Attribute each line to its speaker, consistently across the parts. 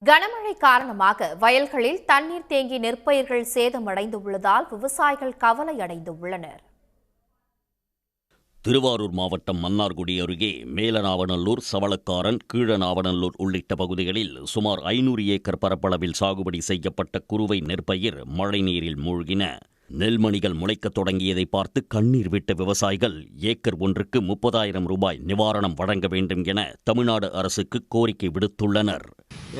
Speaker 1: கனமழை காரணமாக வயல்களில் தண்ணீர் தேங்கி நெற்பயிர்கள் சேதமடைந்துள்ளதால் விவசாயிகள் கவலை அடைந்துள்ளனர்.
Speaker 2: திருவாரூர் மாவட்டம் மன்னார்குடி அருகே மேலநாவநல்லூர், சவளக்காரன், கீழநாவநல்லூர் உள்ளிட்ட பகுதிகளில் சுமார் 500 ஏக்கர் பரப்பளவில் சாகுபடி செய்யப்பட்ட குறுவை நெற்பயிர் மழைநீரில் மூழ்கின. நெல்மணிகள் முளைக்கத் தொடங்கியதை பார்த்து கண்ணீர் விட்ட விவசாயிகள் ஏக்கர் ஒன்றுக்கு 30,000 ரூபாய் நிவாரணம் வழங்க வேண்டும் என தமிழ்நாடு அரசுக்கு கோரிக்கை விடுத்துள்ளனர்.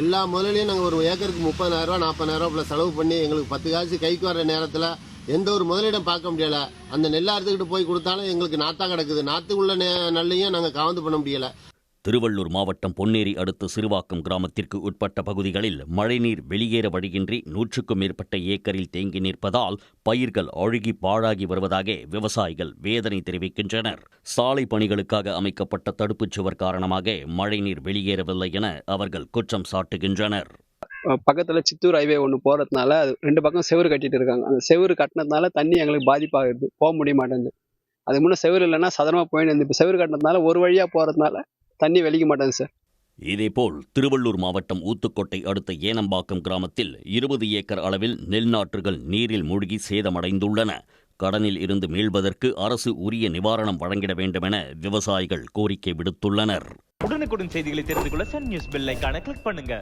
Speaker 3: எல்லா முதலையும் நாங்கள் ஒரு ஏக்கருக்கு 30,000 ரூபா 40,000 ரூபா செலவு பண்ணி எங்களுக்கு 10 காசு கைக்கு வர நேரத்தில் எந்த ஒரு முதலிடம் பார்க்க முடியல. அந்த நெல்லை அறுத்துக்கிட்டு போய் கொடுத்தாலும் எங்களுக்கு நாத்தா கிடக்குது. நாத்து உள்ள நெல்லையும் நாங்கள் காவந்து பண்ண முடியல.
Speaker 2: திருவள்ளூர் மாவட்டம் பொன்னேரி அடுத்த சிறுவாக்கம் கிராமத்திற்கு உட்பட்ட பகுதிகளில் மழைநீர் வெளியேற வழியின்றி 100க்கும் மேற்பட்ட ஏக்கரில் தேங்கி நிற்பதால் பயிர்கள் அழுகி பாழாகி வருவதாக விவசாயிகள் வேதனை தெரிவிக்கின்றனர். சாலை பணிகளுக்காக அமைக்கப்பட்ட தடுப்புச் சுவர் காரணமாக மழைநீர் வெளியேறவில்லை என அவர்கள் குற்றம் சாட்டுகின்றனர்.
Speaker 4: பக்கத்துல சித்தூர் ஹைவே ஒன்று போறதுனால அது 2 பக்கம் செவுறு கட்டிட்டு இருக்காங்க. அந்த செவுறு கட்டினதுனால தண்ணி எங்களுக்கு பாதிப்பாகுது, போக முடிய மாட்டேங்குது. அது முன்னே செவுறு இல்லைன்னா சாதாரணமாக போயிட்டு இப்போ செவுறு கட்டினதுனால ஒரு வழியாக போகிறதுனால தண்ணி வெளிக்க மாட்டேங்குது சார்.
Speaker 2: இதேபோல் திருவள்ளூர் மாவட்டம் ஊத்துக்கோட்டை அடுத்த ஏனம்பாக்கம் கிராமத்தில் 20 ஏக்கர் அளவில் நெல் நாற்றுகள் நீரில் மூழ்கி சேதமடைந்துள்ளன. கடனில் இருந்து மீள்வதற்கு அரசு உரிய நிவாரணம் வழங்கிட வேண்டும் என விவசாயிகள் கோரிக்கை விடுத்துள்ளனர்.
Speaker 5: உடனுக்குடன் செய்திகளை தெரிந்து கொள்ள சன் நியூஸ் பெல் ஐகானை கிளிக் பண்ணுங்க.